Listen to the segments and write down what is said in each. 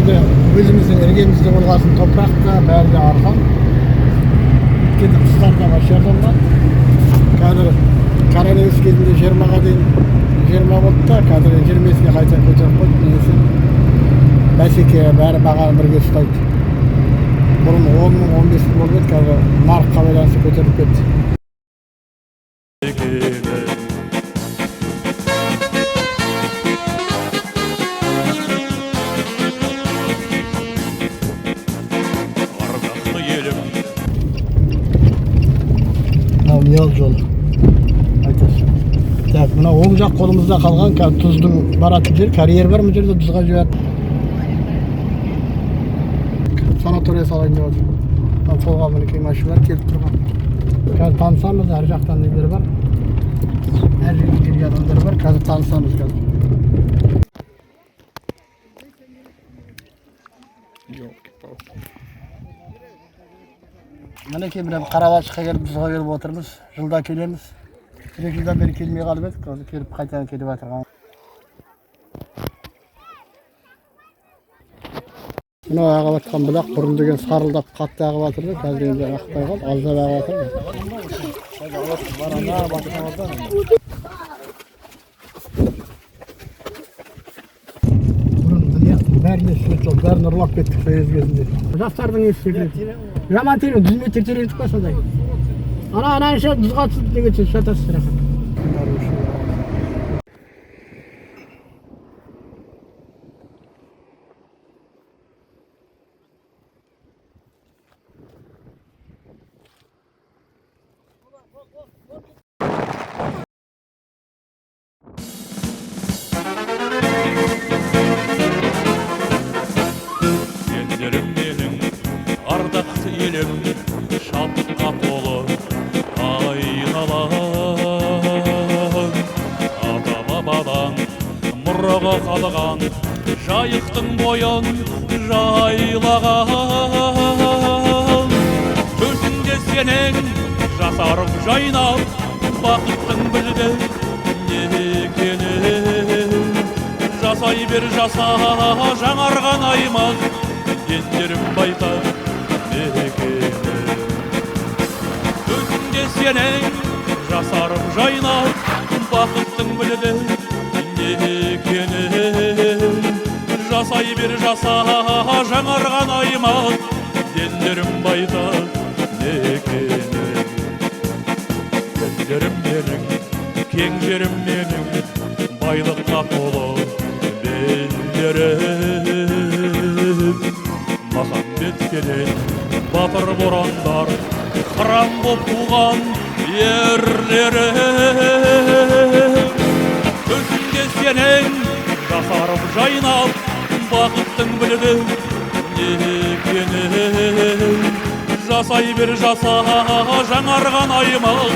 жерде өзіміздің іргемізде болғасын топырақ та бәрі де арқан. Өйткені қыстарда машинадан бар. Қазір коронавирус кезінде 20-ға дейін 20 болды да, қазір 20-ге қайта көтеріп қойды. Несі бәсеке бәрі бағаны бірге ұстайды. Бұрын 10 мың, 15 мың болып еді, қазір нарыққа байланысты көтеріп кетті. Мал жолы айтасың. Так, мына оң жақ қолымызда қалған тұздың баратын жер, карьер бар мына жерде тұзға жіберіп. Санатория салайын деп отыр. Қолға мінекей машиналар келіп тұрған. Қазір танысамыз, әр жақтан нелер бар. Әр жерден келген адамдар бар, қазір танысамыз қазір. Мінекей мына Қарабалшыққа келіп, тұзға келіп отырмыз. Жылда келеміз. 1 жылдан бері келмей қалып едік, қазір келіп қайтадан келіп жатырған. Мына ағып жатқан бұлақ бұрын деген сарылдап қатты ағып жатырды, қазір енді ақпай қалды, аздап ағып жатыр. Бәріне свет жол, бәрін ұрлап кеттік союз кезінде. Жастардың есі секрет. Жаман термен, 100 метр тереңдік па сондай. Ананша тұзға түсіп дегенше шатасыз рахат. Елдерім менің ардақты елім, шаттыққа толы айналам. Ата-бабадан мұраға қалған жайықтың бойын жайлаған. Төсінде сенің жасарып жайнап, бақыттың білді не екенін. Жасай бер жаса жаңарған аймақ, ендерім байтақ мекені. Төсінде сенің жасарып жайнап, бақыттың білді не екенін. Жасай бер жаса жаңарған аймақ, ендерім байтақ мекені. Ендерім менің, кең жерім менің, байлыққа толы белдерім. Махамбет келен батыр борандар, қыран боп туған ерлерім. Төсінде сенің жасарып жайнап, бақыттың білді не екенін. Жасай бер жаса жаңарған аймақ,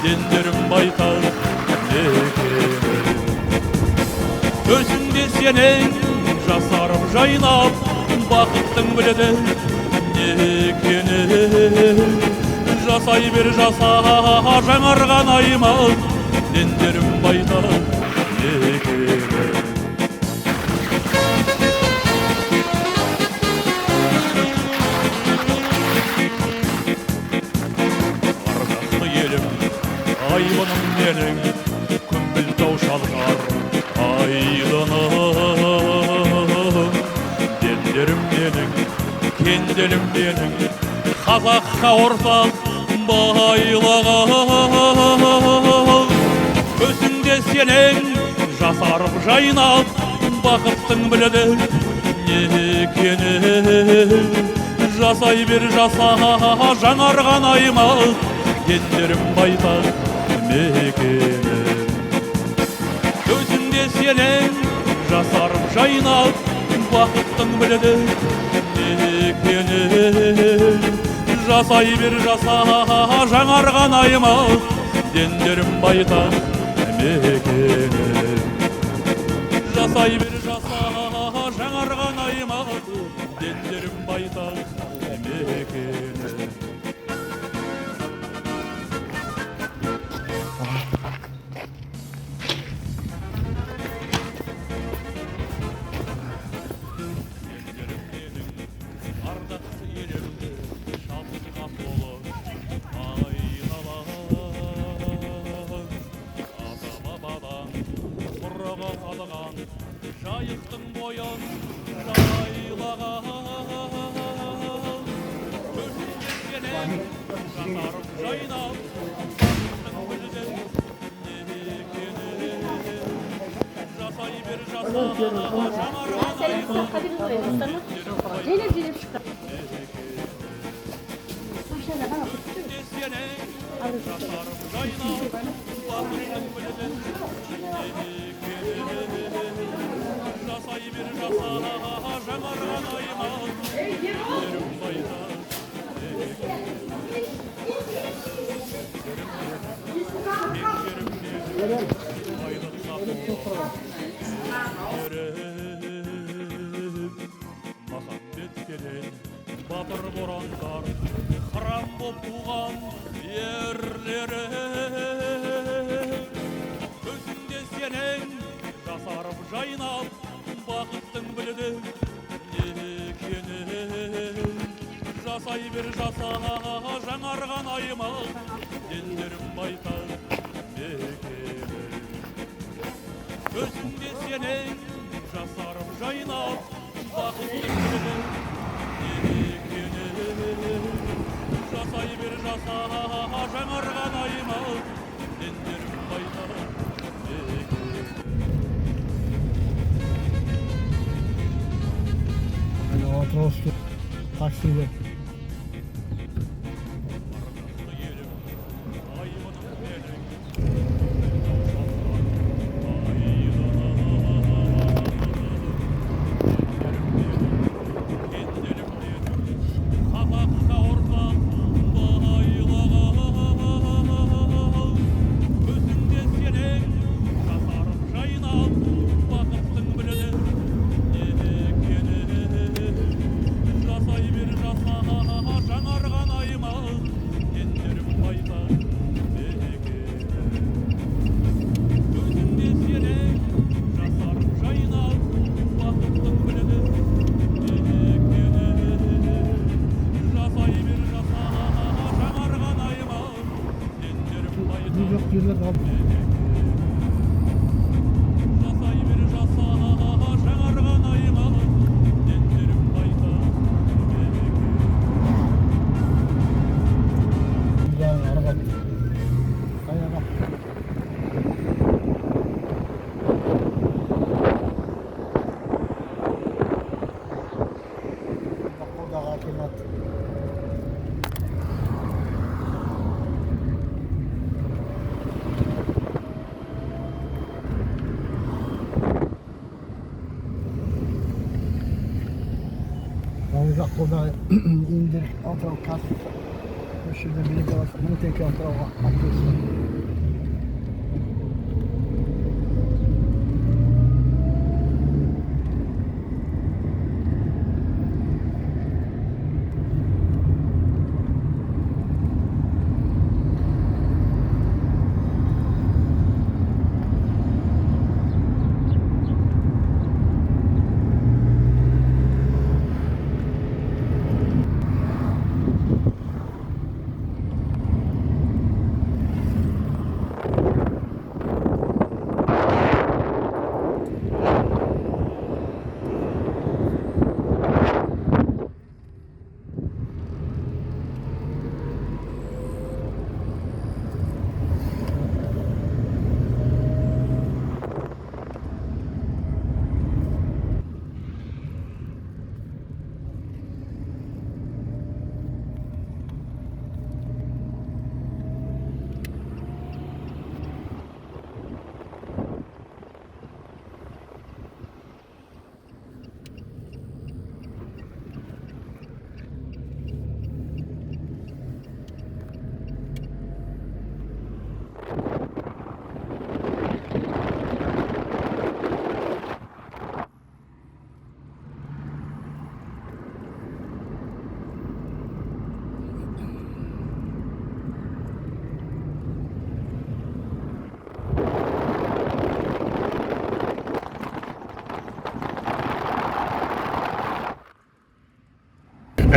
ендерім байтақ мекені. Төсінде сенің жасарып жайнап, бақыттың білді не екенін. Жасай бер жаса жаңарған аймақ, ендерім байтақ мекені. Ардақты елім, айлыным менің, күмбіл тау шалғар айдыным. Делдерім менің, кенделім менің, қазаққа ортақ байлығым. Төсінде сенің жасарып жайнап, бақыттың білді не екенін. Жасай бер жаса жаңарған аймақ, ендерім байтақ мекені. Төсінде сенің жасарып жайнап, бақыттың білді не екенін. Жасай бер жаса жаңарған аймақ, ендерім байтақ мекені. Жасай бер жаса жаңарған аймақ, ендерім байтақ мекені. жайықтың бойын жайлаған көзінде сенен жасарып жайнап бақыттың гүлден не екені жасай бер жаса жаңарған айға Zeynep çıktı. сенен жасарып жайнап бақыттың гүлден не екені жасай бер жаса жаңарған айға ерім байда махамбет келен батыр борандар храм боп туған ерлері көзінде сенен жасарып жайнап бақыттың білді не екенін жасай бер жаса жаңарған айыма ендерім байтақ мекені көзінде сенен жасарып жайнап бақыттың білді не екенін жасай бер жаса жаңарған айыма ендерім байтақ мекені Hani otobüs taksiyle. жаңарған айыма ендерім байтақ өзіңде сенен жасарып жайнап бақыттың білді жасай бер жаса жаңарған айыма ендерім байтақ Yok yerler kaldı. жасай бер жаса жаңарған айыма ендерім байтақ Bir daha araba. Ayağa. Bak burada hakimiyet. Uzak burada indir, alt taraf kas. Şurada bir de var. Bunu tekrar alt tarafa atıyorsun.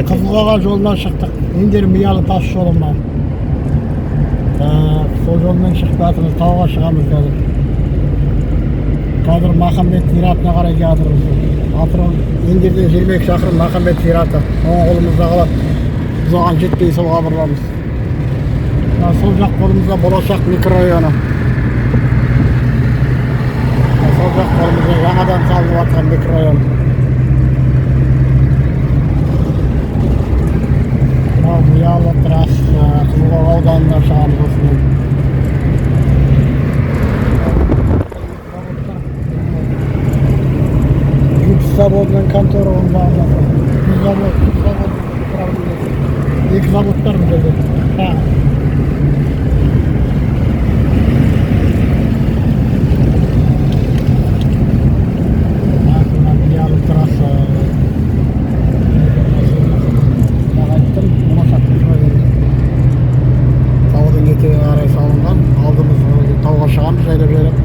Kızılkaya yolundan çıktık. İndirim Miyalı taş yolundan. Sol yolundan çıktık. Tavuğa çıkamız dedik. Қазір Махамбет зиратына қарай жатырмыз. Атырау Ендерден 22 шақырым Махамбет зираты. Оң қолымызда қалады. Біз оған жетпей солға бұрыламыз. Сол жақ қолымызда болашақ микрорайоны. Сол жақ қолымызда жаңадан салынып жатқан микрорайон. Миялы трасса, Қызылқоға ауданына шығамыз осымен. Заводның контора онда жатыр. Завод управлениесі. Екі заводтар бұл жерде. Миялы трасса. Айттым, болашақ микрорайон. Таудың етегіне қарай салынған. Алдымыз тауға шығамыз жайлап.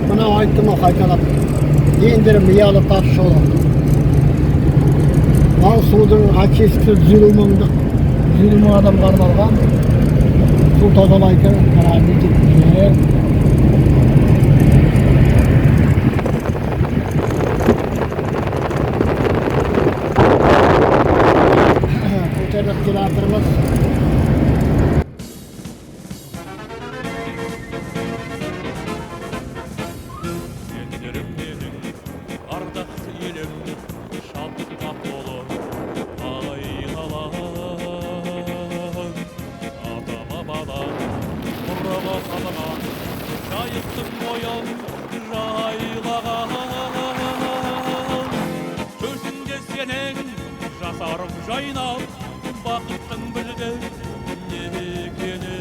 Мынау айттым ғой қайталап. Ендері Миялы тас жолы. Ал судың очисткасы 150 мың адамға арналған. Су тазалайтын мектеп жүйе. Көтеріп келе жатырмыз. Ardaқты елім шаттыққа толы айналам. Атама бабам құрығы қалған жайықтың бойын жайлаған. Төсінде сенің жасарып жайнап бақыттың білген екенін.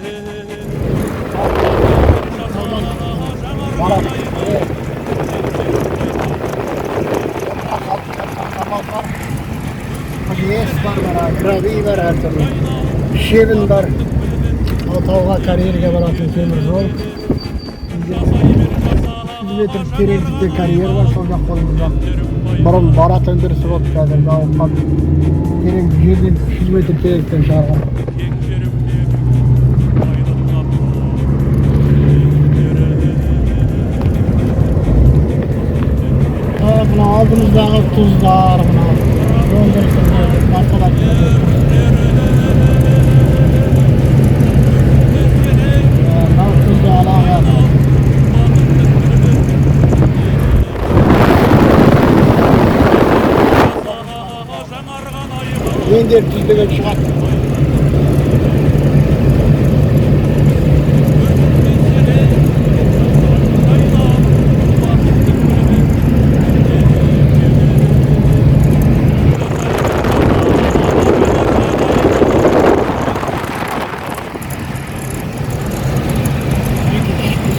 Ес бар, гравий бар әртүрлі. Шебін бар. Тауға карьерге баратын темір жол. 100 метр тереңдікте карьер бар, сол жақ қолымызда. Бұрын барат өндірісі болды, қазір дауылған. Тереңдік жерден 100 метр тереңдіктен шығарған. Мына алдымыздағы тұздар, мына өндірісі арқалап тұзды алаға. Ендер түздеген шығады.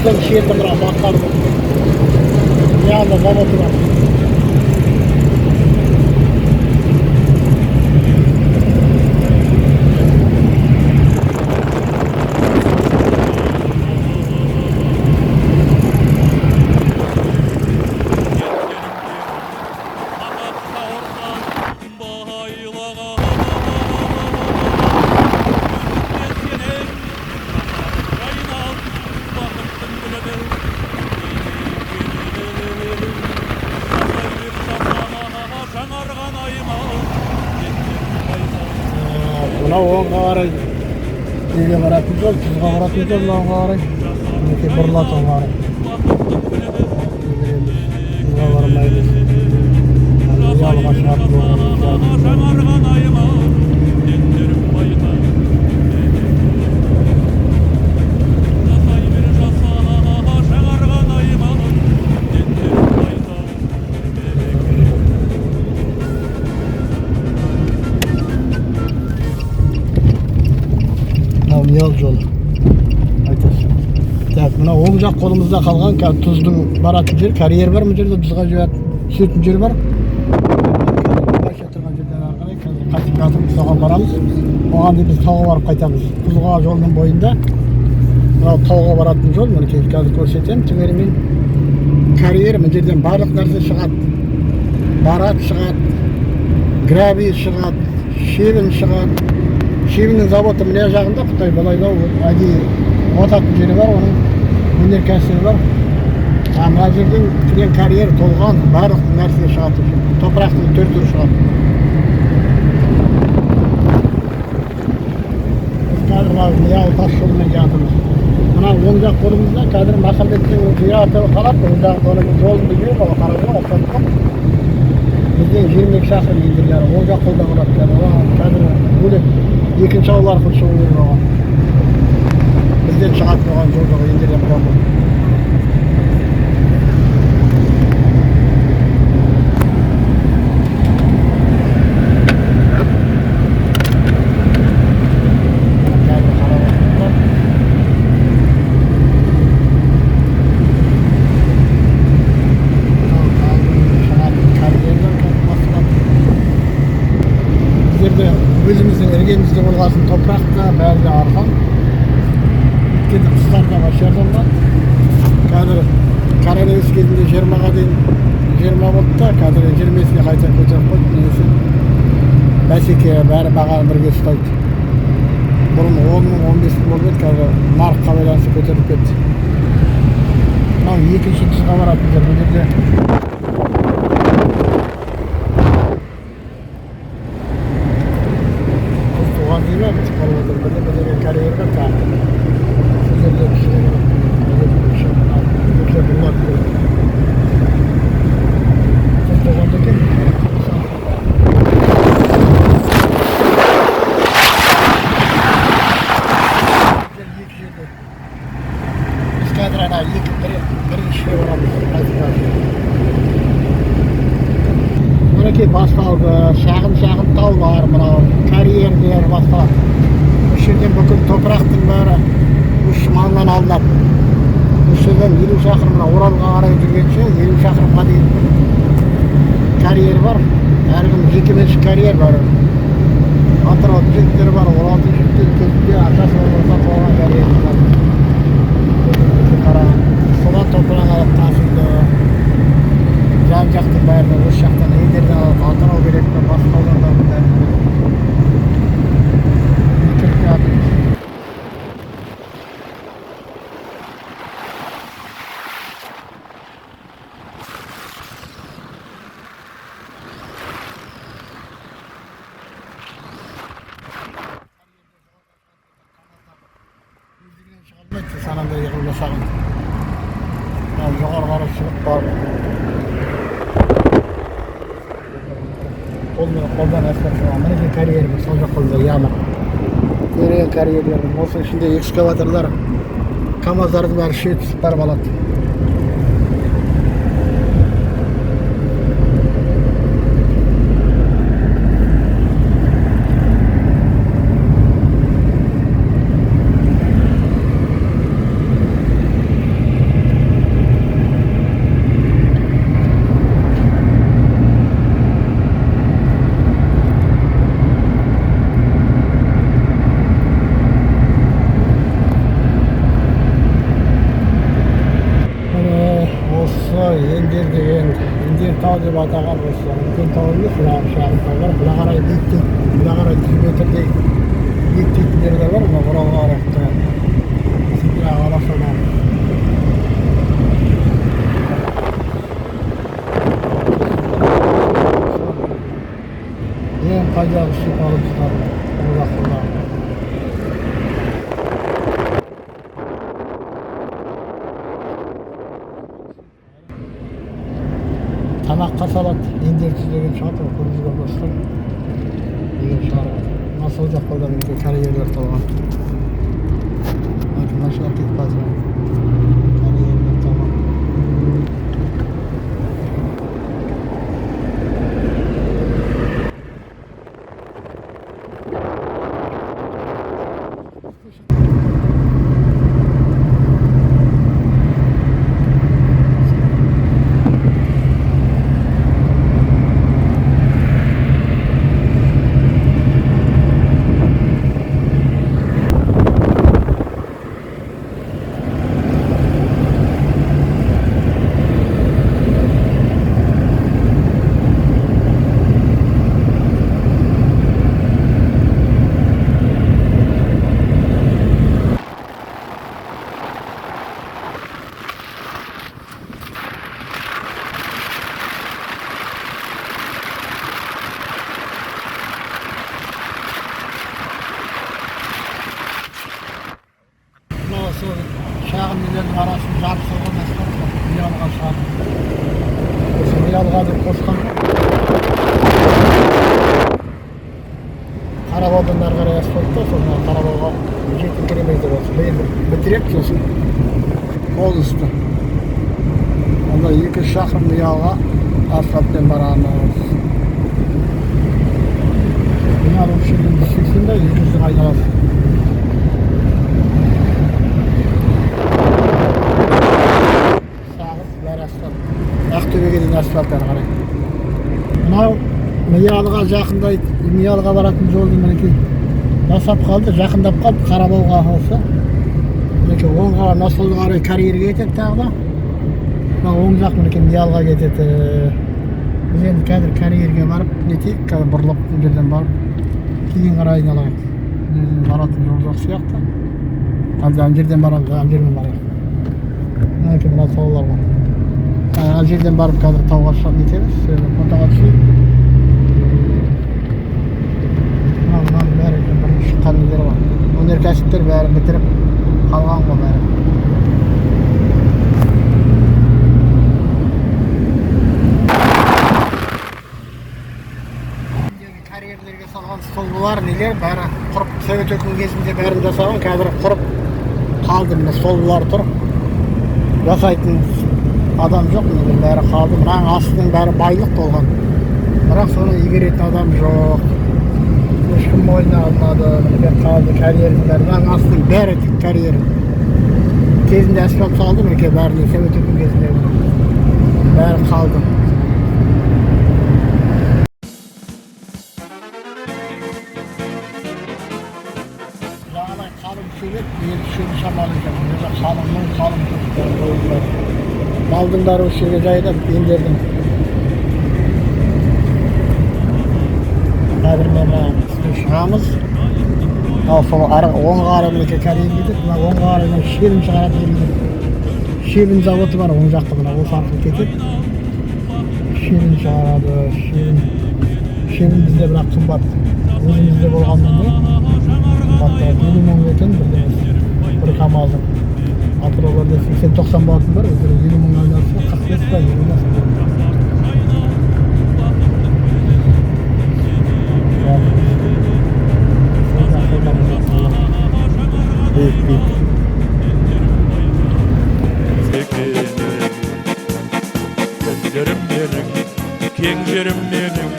Bizden şehirde bırak bakarım. Yağla zavоды var. Мына оңға қарай неге баратын жол, тұзға баратын жол, оңға қарай. Мінекей бұрылады оңға қарай. Тұзға бармаймыз. Жалға шығатын жолымыз Миял жолы. Айтасың. Так, мына оң жақ қолымызда қалған тұздың баратын жер, карьер бар мына жерде тұзға түсетін жер бар. Байша тұрған жерден ары қарай қазір қайтып жатырмыз, соған барамыз. Оған дейін біз тауға барып қайтамыз. Қызылқоға жолының бойында Мынау тауға баратын жол, мінекей қазір көрсетемін. Түберімен карьер, мына жерден барлық нәрсе шығады. Барат шығады, гравий шығады, шебен шығады. Шебеннің заводы мына жағында, Қытай былайда әдейі отатын жері бар, оның өнеркәсібі бар. Мына жерден кірген карьер толған, барлық нәрсе шығады. Топырақтың түр шығады. Қазір мынау тас жолмен жатырмыз. Мына оң жақ қолымызда қазір Махамбеттің зираты қалады. Оң жақ қолымыз жолын білмеймін, ол қарауға остатқан. Бізден 22 шақырым ендерлері оң жақ қолда қалады. Қазір бөлек екінші ауыл арқылы шығу керек оған. Бізден шығатын оған жол жоқ, ендерден құрамы. Өзіміздің іргемізде болғасын топырақта, бәрі де арқан. Өйткені қыстарда бар жерден бар. Қазір коронавирус кезінде 20-ға дейін 20 болды да, қазір 20-сіне қайта көтеріп қойды. Негізі бәсеке бәрі бағаны бірге ұстайды. Бұрын 10 мың, 15 мың болып еді, қазір нарыққа байланысты көтеріп кетті. Мынау екінші тұсқа баратын жер, бұл жерде карьерге тағы. Сіздерде кішкене тоғанда екен. Біз қазір ана бірінші барамыз. Мінекей басталды, шағын таулар, мынау карьерлер басталады. Бұл жерден бүкіл топырақтың бәрі үш маңнан алынады. Бұл жерден 50 шақырымына Оралға қарай жүргенше 50 шақырымға дейін карьер бар. Әркім жекеменшік карьер бар. Атырау жігіттері бар, Оралдың жігіттері кезінде ақшасы сатып алған карьер бар. Содан топырақ алып тасыды. Жан-жақтың бәріне осы жақтан елдерден алып Атырау керек пе, басқа аудандардан бәріне. Sananda yığılma sağın. Yukarı karşı çıkıp var. Koldan esnaf var. Meneki kariyerimiz, solca kolda yağmur. Nereye kariyerlerim olsun, şimdi ekskavatörler, kamazları var, şey tutup barbaladı. Ендер тау деп атаған осы. Үлкен тау емес, шағын таулар. Бұна қарай биіктейді. Бұна қарай 100 метрдей биіктейтін жерлер бар. Бұна Оралға қарақты. Сибиряға қарасынан. Ең қайдағы шипалы тұстар. Оралқылдағы. Тамаққа салады, ендерсіз деген шығады, көрімізге бастыр деген шығарады. Насыл жақ қолда менде карьерлер толған. Наш әркет базыран карьерлер толған. Koskan. Karabağdan qaraya asfaltda, sonra Karabağ'a жеті километр olsun. Bitirek sosun. Ol üstü. Onda 2 şakırım yağğa asfalttan baramız. Bunların şimdi çıksın da 200 aynalasın. Sağlık ver asfalt. Aqtöbe'ge дейін asfalttan qaray. Mınau Miyalığa жақында Miyalığa barатын жолдың мінекей жасап қалды, жақындап қалды Қарабауға алса. Мінекей оңға насыл қарай карьерге кетеді тағы да. Оң жақ мінекей Miyalığa кетеді. Біз енді қазір карьерге барып нетейік, қазір бұрылып бұл жерден барып кейін қарай айналайық. Баратын жол жоқ сияқты. Әлде ана жерден барамыз, ана жермен барайық. Мінекей мына таулар бар. Ана жерден барып қазір тауға шығып нетеміз, фотоға түсейік. Мынаның бәрі бір шыққан нелер бар. Өнеркәсіптер бәрі бітіріп қалған ғой бәрі. Карьерлерге салған столбылар нелер бәрі құрып, Совет өкімі кезінде бәрін жасаған, қазір құрып қалды. Міне столбылар тұр. Жасайтын адам жоқ, міне бәрі қалды. Мынаның астының бәрі байлық толған. Бірақ соны игеретін адам жоқ. Ешкім мойнына алмады, міне қалды карьердің бәрі. Мынаның астының бәрі тік карьер. Кезінде асфальт салды, міне бәріне Совет өкімі кезінде бәрі қалды. Жағалай қалың сөйлеп, енді түседі шамалы екен. Бұнда қалың көптер. Малдың бәрі осы жерге жайылып, ендердің. Қазір мен шығамыз. Ал сол оңға қарай мінекей карьер кетеді. Мына оңға қарай шебін шығарады елді. Шебін заводы бар, оң жақта мына осы арқылы кетеді. Шебін шығарады, шебін бізде бірақ қымбат. Өзімізде болғанмен де қымбат. 50 мың екен бір КамАЗдың. Атырауларда 80-90 болатын бар, өздері 50 мың айналса, 45 па, 50 мың Gözlerim benim, keng jerim benim,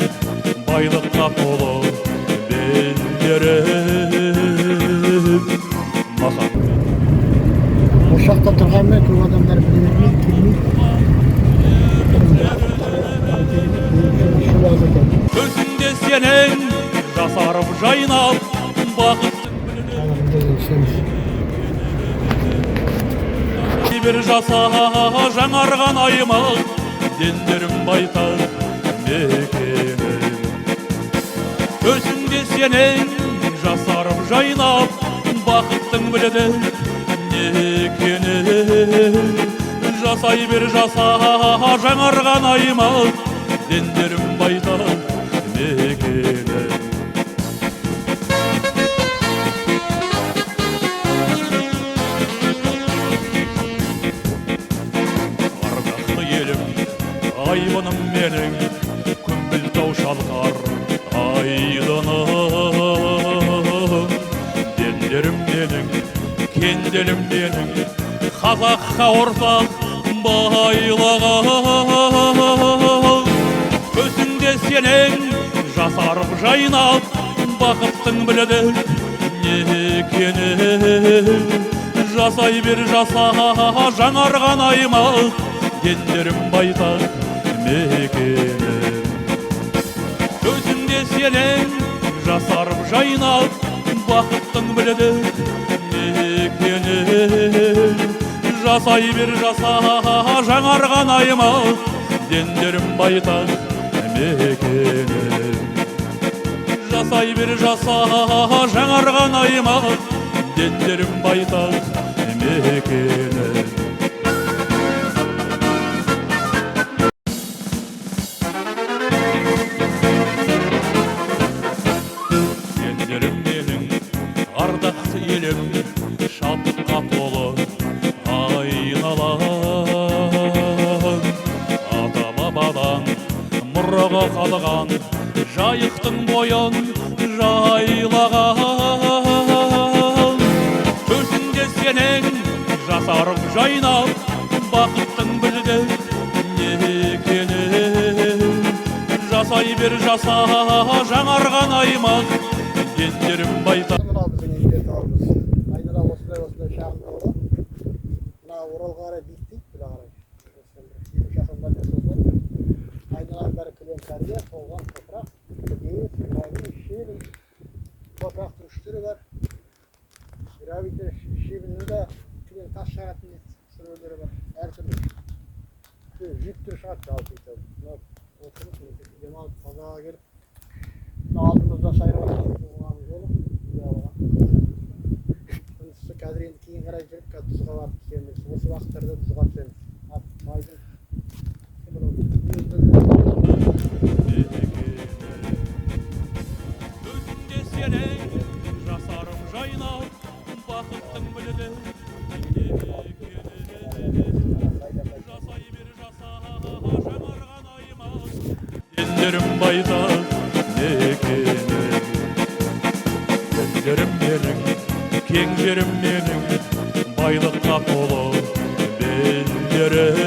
baylıkla dolu bellerim. Masam. Ошақта тұрғанмен көп адамдар біле бермейді, келмейді. Өзіңде сенің жасарып жайнап бақыт бір жаса жаңарған аймақ дендерім байтақ мекенім. Өзіңде сенің жасарып жайнап бақыттың біледі екенім. Жасай бер жаса жаңарған аймақ дендерім байтақ мекенім. Ардақты елім айбыным менің, күмбіл тау шалқар айдыным. Дендерім менің, кенделім менің, қазаққа ортақ байлығым. Өзіңде сенің жасарып жайнап бақыттың біледі екенім. Жасай бер жаса жаңарған аймақ дендерім байтақ мекенім. Өзіңде сенің жасарып жайнап бақыттың біледі екенім. Жасай бер жаса жаңарған аймақ дендерім байтақ мекенім. Жасай бер жаса жаңарған аймақ дендерім байтақ мекенім. Дендерім менің ардақты елім, шаттыққа толы айналам. Ата бабадан мұрығы қалған жайықтың бойын жайлаған. Көзіңде сенің жасарып жайнап бақыттың білді не екенін. Жасай бер жаса жаңарған аймақ дендерім байтақ. Мына біздің елдерді алып айнала осындай шағын болған. Мына Оралға қарай биіктейді, бұда қарай. Елу шақырымға дейін созылады. Айналаның бәрі кілем кәрия, толған топырақ, көгейі, майы, шебін, топырақтың үштері бар. Гравиті шебінің де кілем тас шығаратын сүрелері бар. Әртүрлі жүк түрі шығады жалпы етіп. Отырып, демалып, тазаға келіп, алдымызда сайрап болған жолы. Қазір енді кейін қарай жүріп, тұзға барып түсеміз. Осы уақыттарда тұзға түсеміз. Майдың Өзіңде сенің жасарым жайнап бақыттың білді жасай бер жаса жаңарған аймақ дендерім байтақ не екенін. Дендерім менің, кең жерім менің, байлыққа толы белдерім.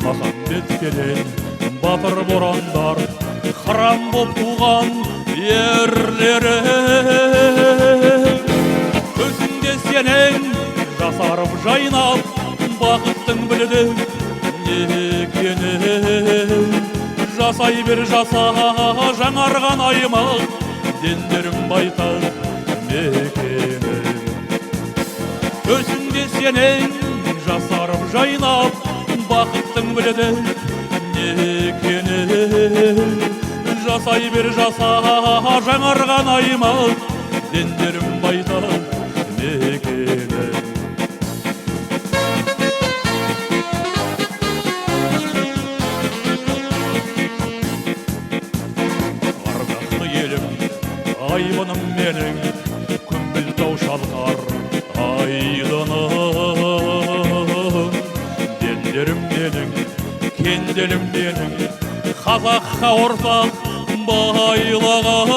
Махамбеткеден батыр борандар храм боп туған ерлерім. Көзіңде сенің жасарып жайнап бақыттың білді не екенін. Жасай бер жаса жаңарған аймақ дендерім байтақ мекенім. Өзіңде сенің жасарып жайнап бақыттың білді не екенін. Жасай бер жаса жаңарған аймақ дендерім байтақ мекенім. Айбыным менің күмбіл тау шалқар айдыным. Дендерім менің, кенделім менің, қазаққа ортақ байлығым.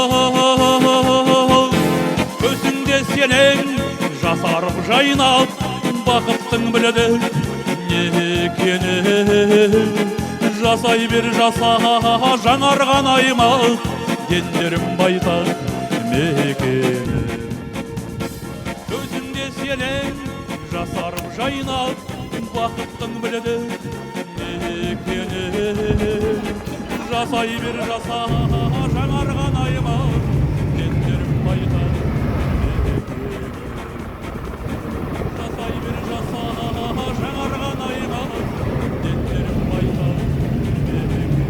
Көзіңде сенің жасарып жайнап бақыттың білді не екенін. Жасай бер жаса жаңарған аймақ дендерім байтақ мекенім. Көзіңде сенің жасарып жайнап бақыттың білді не екенін. Жасай бер жаса жаңарған аймақ дендерім байтақ мекенім. Жасай бер жаса жаңарған аймақ дендерім байтақ мекенім.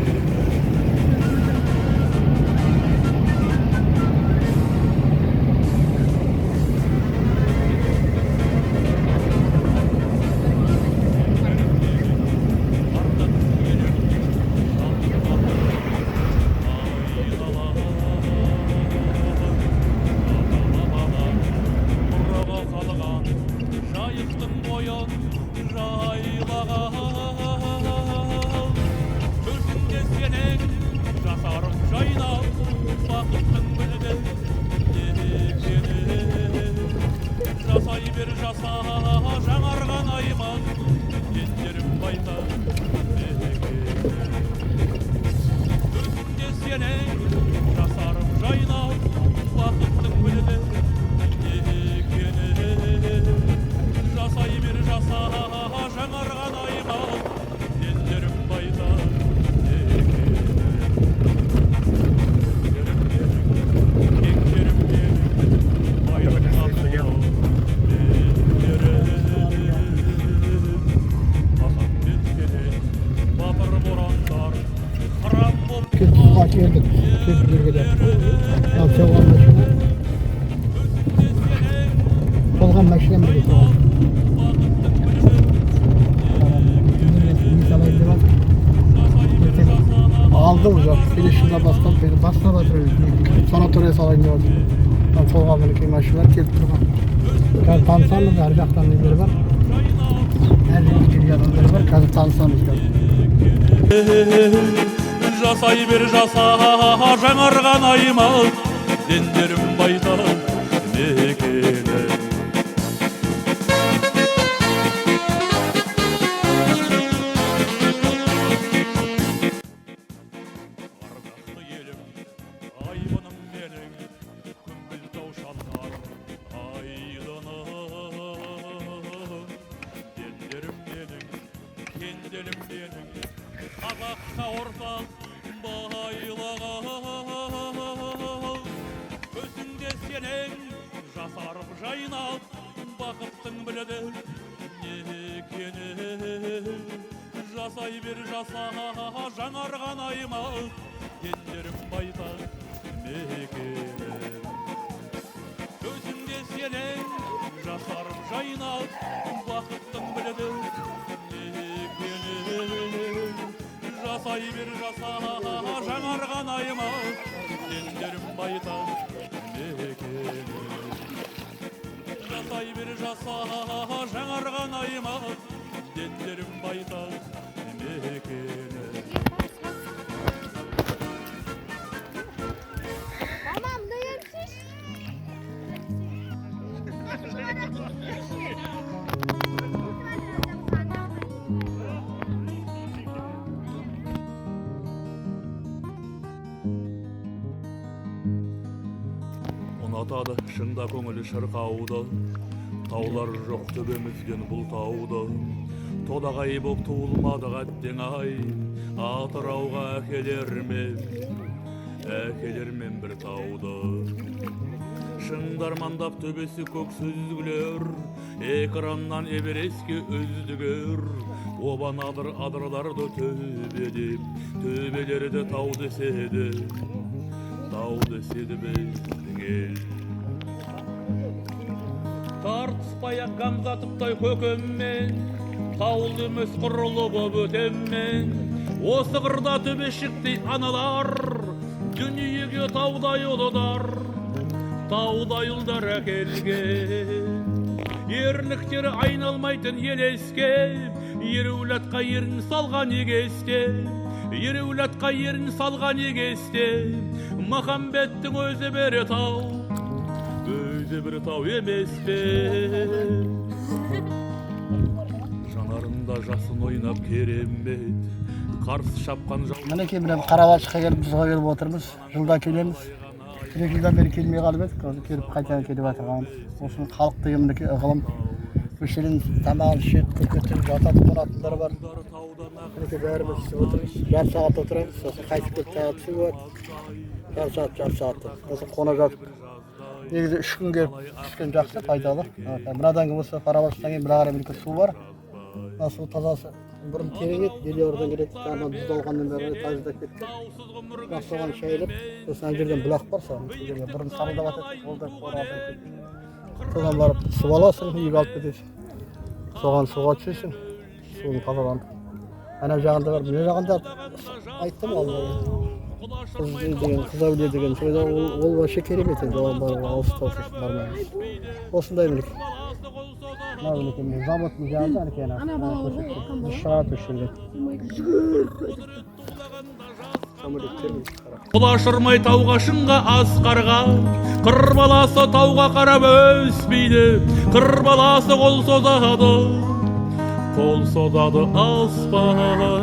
Жайықтың бойын жайлаған. Көзіңде сенің жасарып жайнап бақыттың білді не екенін. Жасай бер жаса жаңарған аймақ дендерім байтақ мекенім. Көзіңде сенің жасарып жайнап бақыттың білді не екенін. Жасай бер жаса жаңарған аймақ дендерім байтақ мекенім. Кең жерім менің, байлыққа толы белдерім. Махамбеткеден батыр борандар храм боп тұзға келдік. Келдік ал соған машина. Толған машина бірге соған. Aldı uzak. Beni şuna bastım. Beni basma batırıyor. Sanatoriye salayım diyor. Ben solga benimki maşinler gelip durgan. Қазір танысамыз, әр жақтан үйлер бар. Әр жерде келген адамдар бар. Қазір танысамыз. жасай бер жаса жаңарған аймақ дендерім байтақ мекені. Ардақты елім айбыным менің күмбіл тау шалқар айдыным дендерім менің кенделім менің қазаққа ортақ байлығы көзіңде сенің жасарып жайнап бақыттың біледі не екенін жасай бер жаса жаңарған аймақ дендерім байтақ мекені. көзіңде сенің жасарып жайнап бақыттың біледі не екенін жасай бер жаса жаңарған аймақ дендерім байтақ мекені. жасай бер жаса жаңарған аймақ дендерім байтақ мекені. Мамам, доярсыз? Ұнатады шыңда көңілі шырқауды, таулар жоқ төбемізден бұл тауды. Тодағай боп туылмадық әттең ай, Атырауға әкелермен бір тауды. Шыңдармандап төбесі көк сүзгілер, экраннан Эверестке үздігер. Обан адырларды төбелерді тау деседі біздің ел. Тартыспай-ақ қамзатыптай көкеммен, таулы емес құрылы боп өтеммен. Осы қырда төбешіктей аналар, дүниеге таудай ұлыдар, таудай ұлдар әкелген. Ерліктері айналмайтын елеске, ереулатқа ерін салған егесте, ереулатқа ерін салған егесте. Махамбеттің өзі бір тау емес пе? Жанарында жасын ойнап керемет, қарсы шапқан жау. Мінекей міне Қарабашқа келіп бізға келіп отырмыз. Жылда келеміз. 2 жылдан бері келмей қалып едік. Келіп қайтадан келіп жатырмыз. Осының халық деген мінекей ығылым. Көшеден тамағын ішеді, көтеріп жататын қонатындар бар. Мінекей бәріміз отырмыз. Жарты сағат отырамыз. Сосын қайтып кетіп тағы түсіп болады. Жарты сағат. Сосын қона жатып. Негізі 3 күн келіп түскен жақсы, пайдалы. Мынадан кейін осы Қарабаштан кейін бір ағара су бар. Су тазасы бұрын терең еді, Елордан келеді, жаңағы бұздалғаннан бері тазалап кеткен. Соған шайылып, сосын ана жерден бұлақ бар, бұрын сарылдап жатады, ол да қорғалып кеткен. Содан барып су аласың, үйге алып кетесің. Соған суға түсесің, суын тазаланып. Ана жағында бар, мына жағында айттым ал. Қызауле деген, ол вообще керемет еді, оған баруға ауыз-тауысыз бармаймыз. Осындай мінекей. Заводтың жанында Құлашырмай тауға шыңға асқарға, қыр баласы тауға қарап өспейді, қыр баласы қол созады аспанға.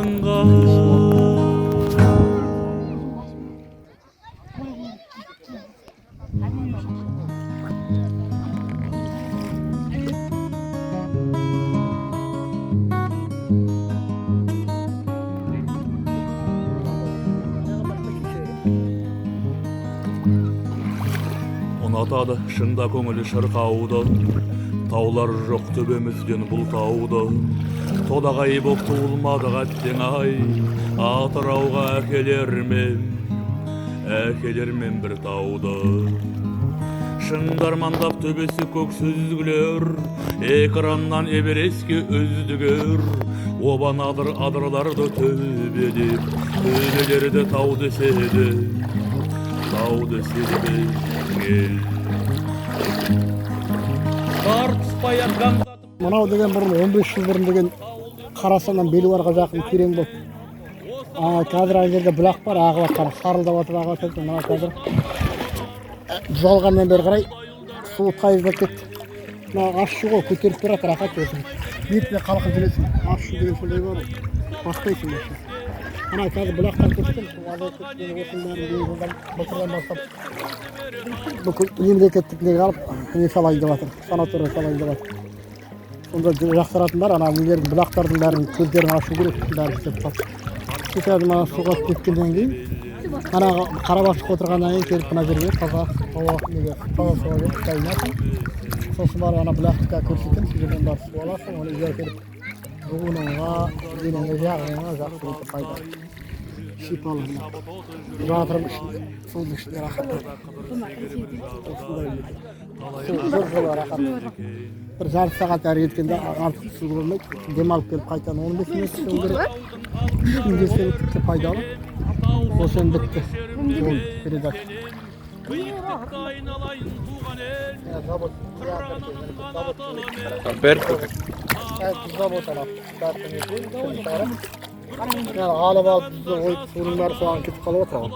Ұнатады шыңда көңілі шырқауды, таулар жоқ төбемізден бұл тауды. Тодағай боп туылмадық әттең ай, Атырауға әкелермен бір тауды. Шыңдармандап төбесі көк сүзгілер, экраннан Эверестке үздігер. Обан адырларды төбелерді тау деседі біздің ел. Тартыспай-ақ қамзатып. Мынау деген бұрын 15 жыл бұрын деген Қарасаннан Белуарға жақын терең болды. Қазір ана жерде бұлақ бар, ағып жатқан, сарылдап жатып ағып жатыр. Мына қазір бұзалғаннан бері қарай су тайыздап кетті. Мына ащы ғой, көтеріп тұрады, рахат өсіп. Бетіне қалқып жүресің, ащы деген сондай бар, баспайсың осы. Ана қазір бұлақтан көшкен, су азайып кеткен, осының бәрін жылдан былтырдан бастап бүкіл мемлекеттік неге алып, не салайын деп жатыр, санатория салайын деп жатыр. Сонда жақсаратын бар, ана нелердің бұлақтардың бәрін көздерін ашу керек, бәрі істеп қалды. Қазір мына суға кеткеннен кейін, ана қарабашық отырғаннан кейін келіп мына жерге таза ауа неге таза суға келіп дайынасың. Сосын барып ана бұлақты көрсеткен, сол жерден барып су аласың, оны үйге әкеліп буыныңа, денеңе, жағыңа жақсы өте пайдалы. Шипалы жатырым ішінде, судың ішінде рахат. Осындай рахат. Bir жарты сағат әрі кеткенде артық су болмайды. Демалып келіп қайтадан 15 минут істеу керек. 3 күн келсе тіпті пайдалы. Осымен бітті. Ол передача. Завод алып алып бізді ойып судың бәрі соған кетіп қалып отырған.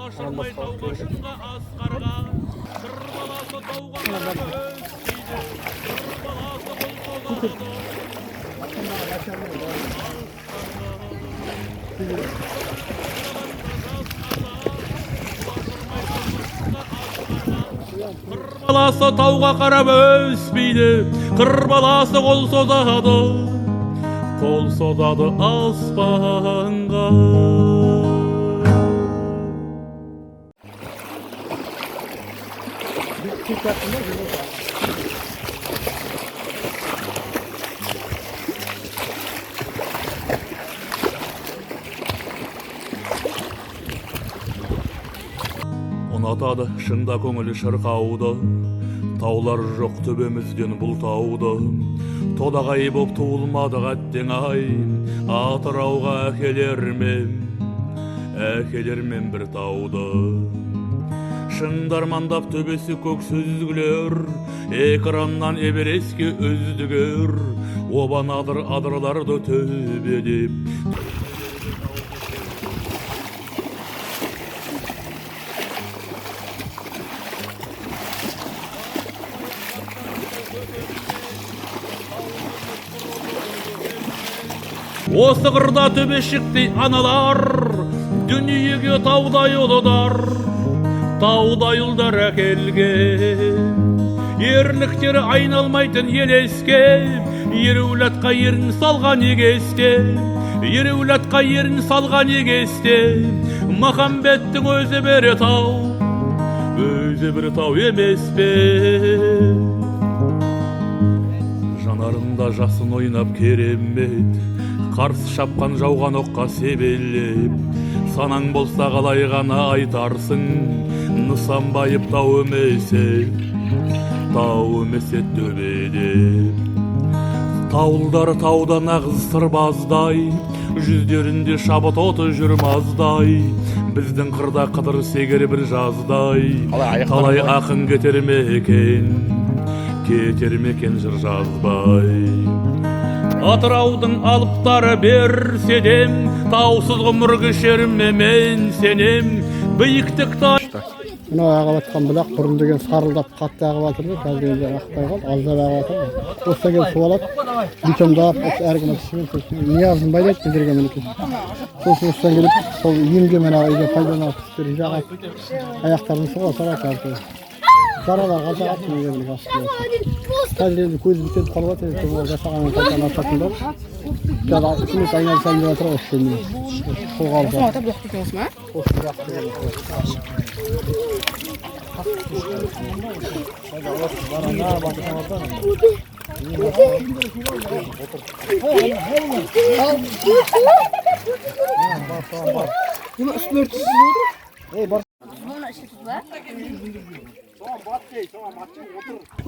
Баласы тауға қарап өспейді, қыр баласы қол созады аспанға. Ұнатады шында көңілі шырқауды, таулар жоқ төбемізден бұл тауды. Тодағай боп туылмадық әттең ай, Атырауға әкелермен бір тауды. Шыңдармандап төбесі көк сүзгілер, экраннан Эверестке үздігер, обан адырларды төбелеп. Осы қырда төбешіктей аналар, дүниеге таудай ұлыдар, таудай ұлдар әкелген. Ерліктері айналмайтын елеске, ереулатқа ерін салған егесте, ереулатқа ерін салған егесте, махамбеттің өзі бір тау емес пе? Жанарында жасын ойнап керемет, қарсы шапқан жауған оққа себелеп, санаң болса қалай ғана айтарсың, Нысанбайып тау өмесе төбелеп. Тауылдар таудан ағыз сырбаздай, жүздерінде шабыт оты жүрмаздай, біздің қырда қыдыр сегер бір жаздай, қалай ақын кетер мекен жыр жазбай. Атыраудың алыптары берседем, таусыз ғұмыр кешеріме мен сенем, биіктік тай. Мына ағып атқан бұлақ бұрын деген сарылдап қатты ағып атырды, қазір енді ақпай қалды, аздап ағып атырды. Осыда келіп су алады, бетондап, әркім атышымен ниязын байлайды біздерге мінекей. Сосын осыдан келіп, сол емге мына үйге пайдаланып түстерін жағады, аяқтарын суға салады әркім. Жаралар қазағат мені астында. Қазір енді көзі бітеліп қалып жатыр, ол жасағанын қайтадан ататындар. Қазір күмес айналысайын деп жатыр осы жермен. Қолға алып жатыр. Бұлақ тұтыңыз ма? Осы бұлақ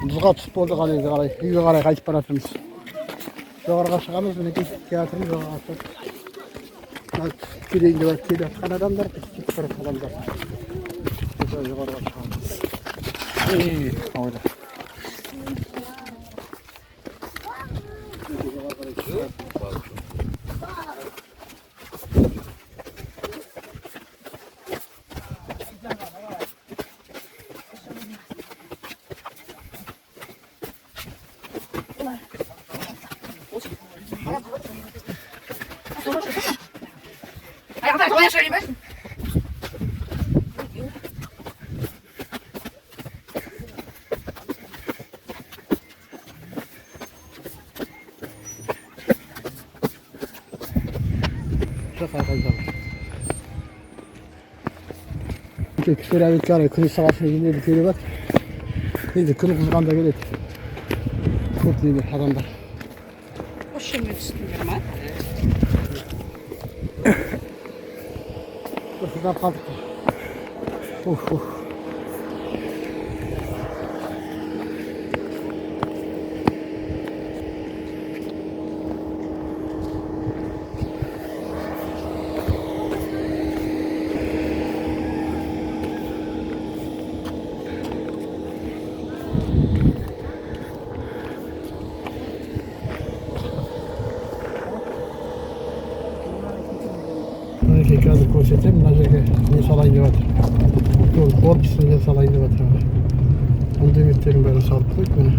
Бұзға түсіп болды қалай, үйге қарай қайтып баратырмыз. Жоғарға шығамыз, мінекей театрын жоғарға шығып. Келейін деп келіп жатқан адамдар, кетіп баратын адамдар. Жоғарға шығамыз. Ayakta kolay söyleyeyim ben. Çok arkadaşlar. Küsüre bir kere kılıç savaşına gidiyor bir kere bak. Neydi kılı kızganda geliyor. Çok iyi bir adamlar. O şimdi istiyorum ha. Şuradan kaldık. Uf uf. Belki kağıdı koşacağım, nazarga ne salayın diye batır. Korkusun ne salayın diye batır. Onda ümitlerim böyle salıp koyup beni.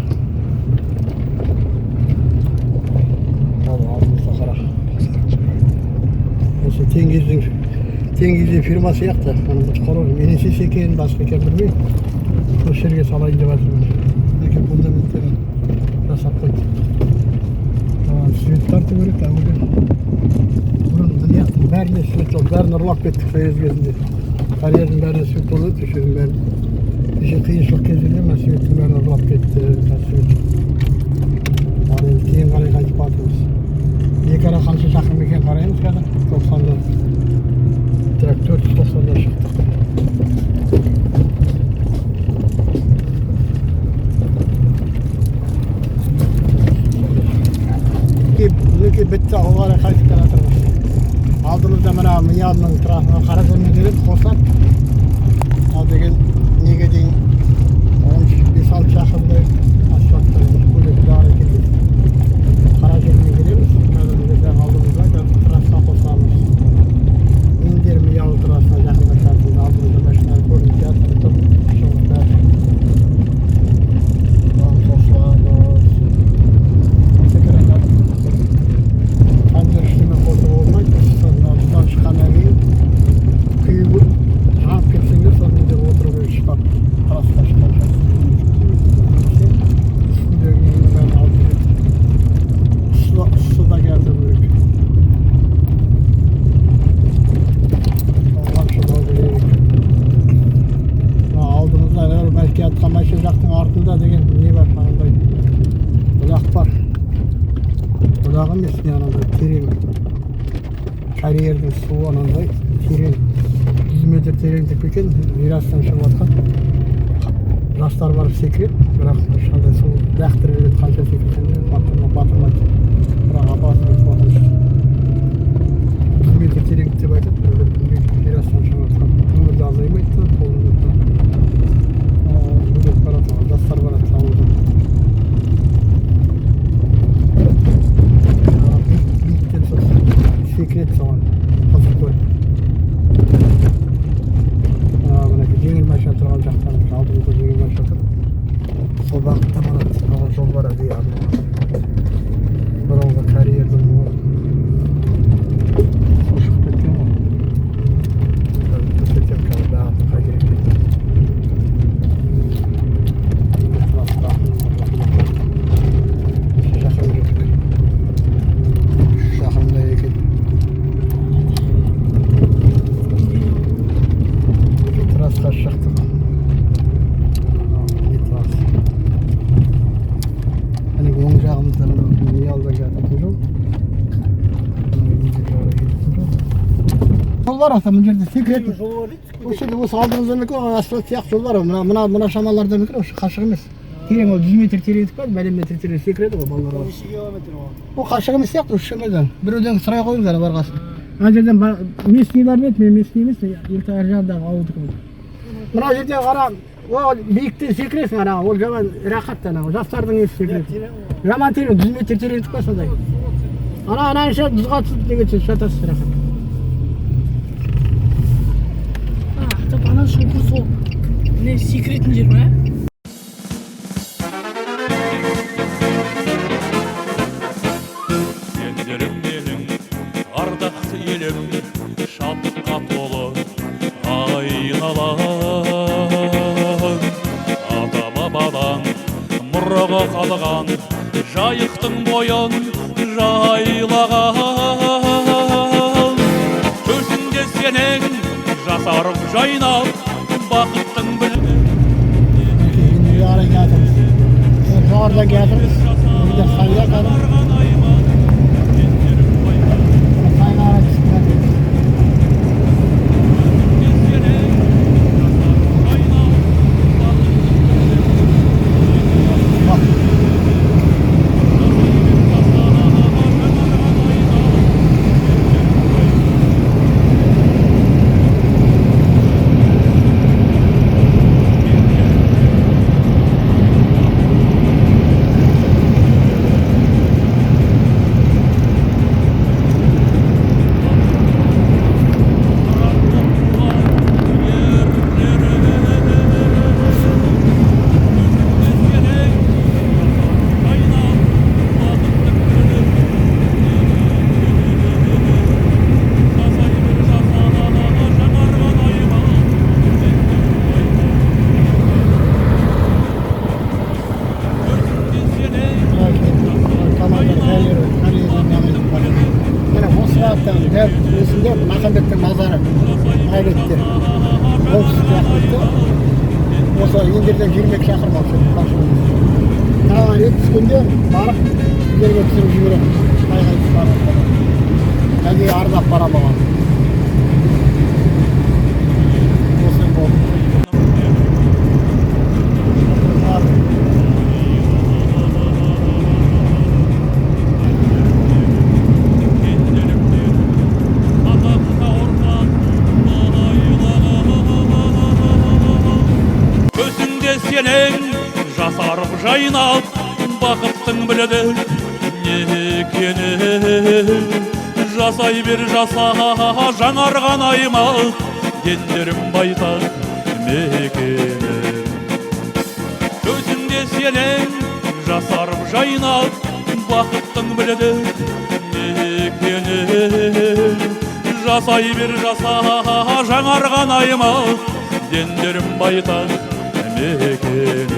Ağzımızda kara. Neyse Tengiz'in firması yaktı. Onu bu çıkaralım. Enisi seken başka eken bilmeyin. O şerge salayın diye batır beni. Belki bunda ümitlerim böyle salıp koyup. Süvet tartı görük de buranın yaptım. Bәріне süvet oldu. Бәрін ұрлап кеттік союз кезінде. Карьердің бәріне süvet oluyor. Düşердің бәрін. Еще қиыншылық кезінде мен süvettің бәрін ұрлап кетті. Ал енді кейін қарай қайтып бардыңыз. Екі ара қанша шақырым екен қараймыз қазір. 90'da. Так 490'da шықтық. Мінекей бітті оғара қайтып келе жатырмыз. Алдымызда мына Миянның тұрасына қара жолмен келеді, қосады. Ал деген неге дейін 15-16 шақырымдай асфальттан көлік бәрі келеді. Қара жолмен келеміз. Қазір бізде алдымызда трасса қосамыз. Индер Мияның тұрасына жақындашады. Алдымызда машина көрініп жатыр. Шығып бәрі. Çıkanlar değil, kıyı bu, rahat kesinlikle sonunda oturup çıkar, arası taşınacak. Üstünde yine ben aldım. Su da geldi böyle. Allah'ım şu da böyle. Aldığımızda eğer belki atkamayışacaktın ardında degen ne var yanında? Bulak var. Bulağın üstü yanında terin. Kariyerдің суы анандай терең 100 метр тереңдік екен, мирастан шығып жатқан. Жастар барып секіреді, бірақ ешқандай су лақтырып береді, қанша секірсең де батырмайды. Бірақ апасының батырып 100 метр тереңдік деп айтады, мирастан шығып жатқан. Өмірде азаймайды да, қолында бөлек барады, жастар барады ауылда. Секрет соған қызық көріп. Мінекей жеңіл машина тұрған жақтан алдымызда жеңіл машина тұр. Сол бағытта барады. Аған жол бар әдейі арналған. Бұрынғы карьердің су шығып кеткен ғой. Көрсетем қазір бағытын қай керек кетті. Шақырым жүрдік. Шақырымдай екен. Трасқа шықтық. Не трасс? Әне оң жағымызда Миялда жататын жол. Жол бар аса бұл жерде секрет. Жол бар дейді. Осы жерде осы алдымызда мекен асфальт сияқты жол бар. Мына шамаларда мекен осы қашық емес. Терең ол 100 метр тереңдік бар, бәлем метр терең секіреді ғой балалар. 12 километр ол. Ол қашық емес сияқты, осы шамадан. Біреуден сұрай қойыңыздар барғасын. Ана жерден местныйлар еді, мен местный емес, ерте ар жағындағы ауылдікі. Мына жерде қара, ол биіктен секіресің ана, ол жаман рақат ана, жастардың өзі секіреді. Жаман терең, 100 метр тереңдік бар сондай. Ана іші тұзға түсіп дегенше жатасыз рақат. Ана шұңқыр сол. Не секіретін жер ма? Елдерім елім, ардақты елім, шаттыққа толы айналам. Ата бабадан мұраға қалған жайықтың бойын жайлаған. Төсіңде сенің жасарып жайнап бақыттың Şimdi yarın geldiniz. Orada geldiniz. Bir de sayıya kadar. Sayılara çıkmadınız. Bak. Hep üstünde Mahmut'un mazarı kaybetti. Olsun yaklaştı. Olsa indirden girmek şakırmak karşımızda. Daha ertesi günde barıp geri götürüp jübürüm. Kaygayıp barıp. Hadi ardap para bana. Olsun bu. Senin жасарып жайнап бақыттың біледі не екенін. Жасай бер жаса жаңарған аймақ ендерім байтақ мекенін. Көзіңде сенің жасарып жайнап бақыттың біледі не екенін. Жасай бер жаса жаңарған аймақ ендерім байтақ мекенін.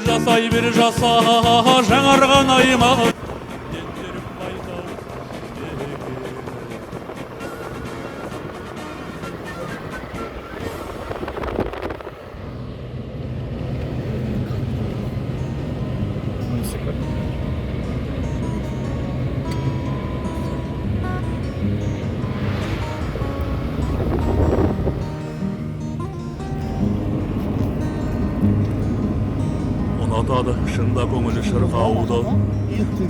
Жасай бер жаса жаңарған аймақ ендерім байтақ Атады шында көңілі шырқауда,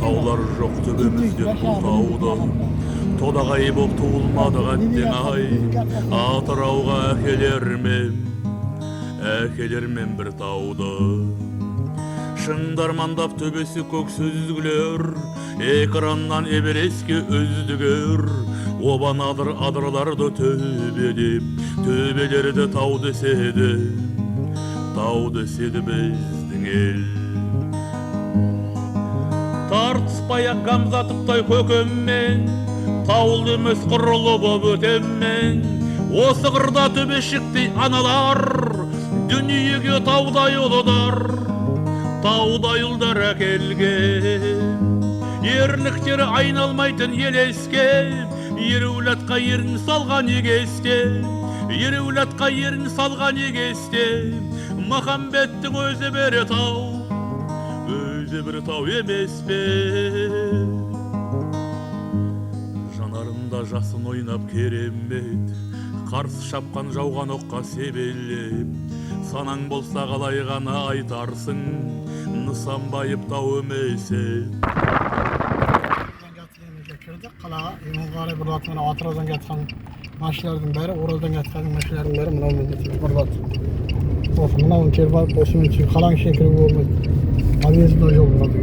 таулар жоқ төбемізден бұл тауда. Тодағай боп туылмадық әттен ай, Атырауға әкелермен бір тауды. Шыңдармандап төбесі көк сүзгілер, экраннан эбереске өздігер. Обан адырларды төбелеп, төбелерді тау деседі біздің ел. Тартыспай-ақ қамзатыптай көкеммен, таулы емес құрылы боп өтеммен. Осы қырда төбешіктей аналар, дүниеге таудай ұлыдар, таудай ұлдар әкелген. Ерліктері айналмайтын елеске, ерулатқа ерін салған егесте, ерулатқа ерін салған егесте. Махамбеттің өзі бір тау емес пе? Жанарында жасын ойнап керемет, қарсы шапқан жауған оққа себелеп. Санаң болса қалай ғана айтарсың, Нысанбайып тау емесе. Қалаға, Иманғали бұрылатымен Атыраудан кеткен машиналардың бәрі, Оралдан кеткен машиналардың бәрі мынаумен бұрылады. Осы мынауын келіп алып, осымен қаланың ішіне кіруге болмайды. Объездной жол болады.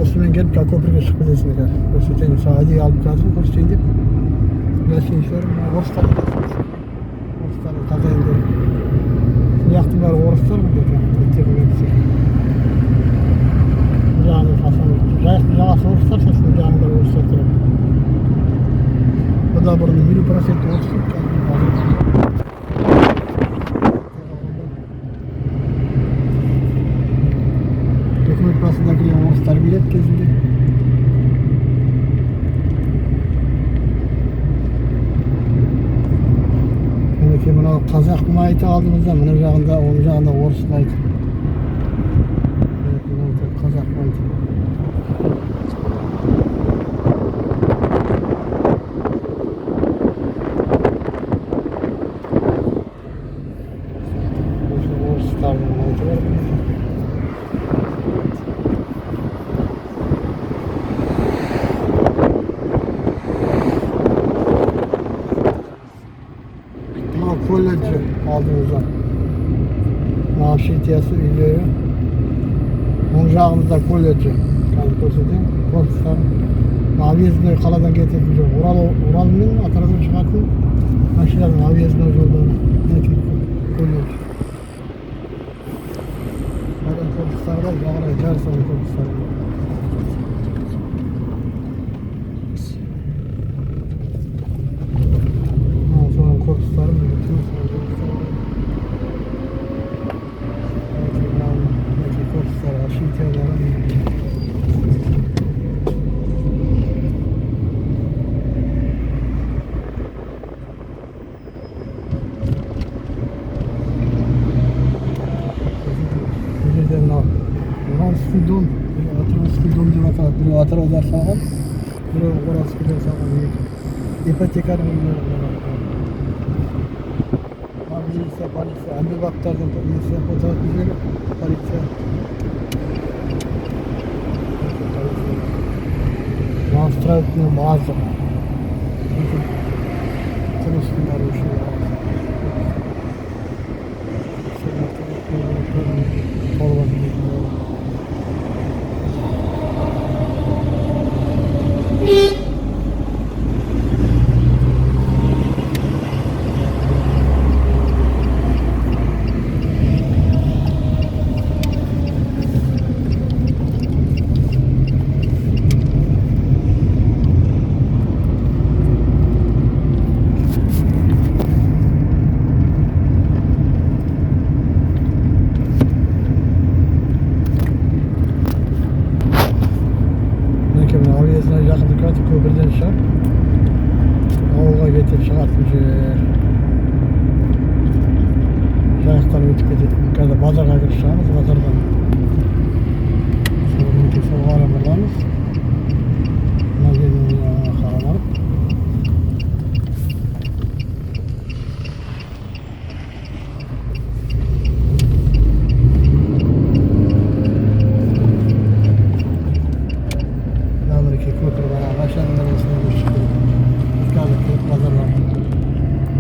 Осымен келіп, көпірге шығып кетесің екен. Көрсетейін, сағади алып жатырмын, көрсетейін деп. Гостиницалар, орыстардың қазайын деп. Яқтың бәрі орыстар мы деп, жағының жағасы орыстар, сосын жағының бәрі орыстар тұрады. da bұрын 50% орыстық. Үкімет басында келген орыстар билет кезінде. Мінекей мынау қазақ майты алдымызда, мына жағында, оң жағында орыс майты. Мынау қазақ майты. Orıslardan maytı var. Kolleci aldığımızda Navşetiyası biliyor. Onun жағımızda kolleci. Kanı koşudum. Korkuslar. Aviyezine kaladan getirmiş. Ural'ın atarızın çıkarttım. Maşilerin aviyezine yollarına. Neyse kolleci. Zaten korkuslar var. Yağına içersen korkuslar var. Korkuslarım da götürüyor. Belki korkuslar aşı ihtiyarlara Bizden ne? Uran Skidon, Atran Skidon diye atar. Biri atar odar sağlam, biri Uran Skidon sağlam. İpotekar mı? Полиция, әмбебаптардың полиция, фотоат бізбегі, полиция. Настроительный база. Турецкий нарушение. Yakındık köprüden çıkar. Avluğa getirip çıkartmış. Jayaktan ötüp gidip yukarıda pazara girişeceğimiz pazardan. Sonra solga arabalarımız. Buna gelin karalarıp.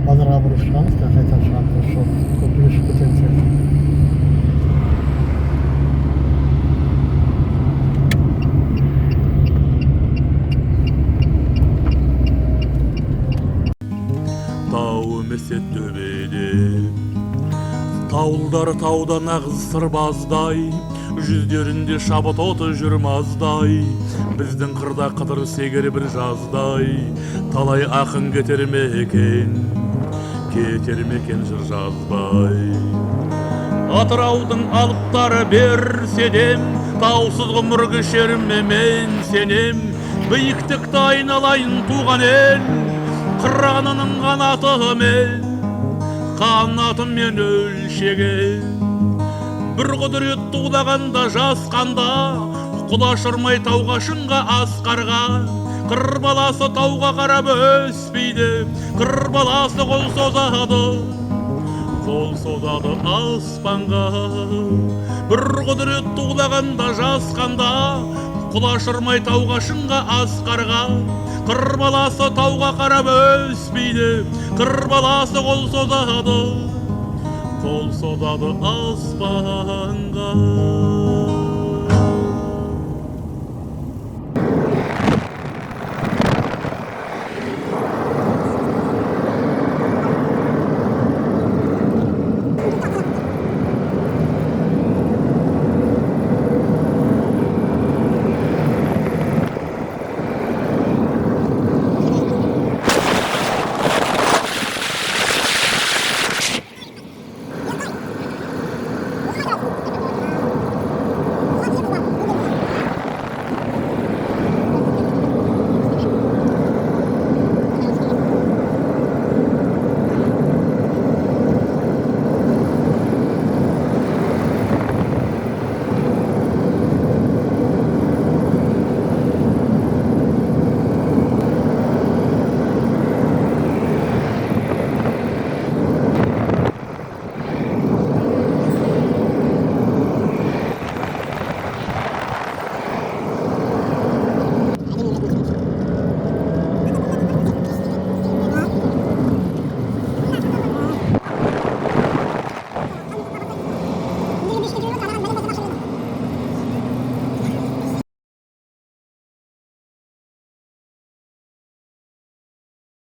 Pazara vuruşacağımız da kayıtan şartları çok kurtuluş potansiyeli. Tau mesет төбеде, таулдар таудан ағыз сырбаздай, жүздерінде шабыт оты жүрмаздай, біздің қырда қыдыр сегер бір жаздай, талай ақын кетер мекен жыр жазбай. Атыраудың алыптары берседем, таусыз ғұмыр кешеріме мен сенем, биіктікті айналайын туған ел, қыранының қанатымен өлшеген. Бір құдірет туылағанда жасқанда, құлашырмай тауға шыңға асқарға, қыр баласы тауға қарап өспейді, қыр баласы қол созады аспанға. Бір құдірет туылағанда жасқанда, құлашырмай тауға шыңға асқарға, қыр баласы тауға қарап өспейді, қыр баласы қол созады аспанға.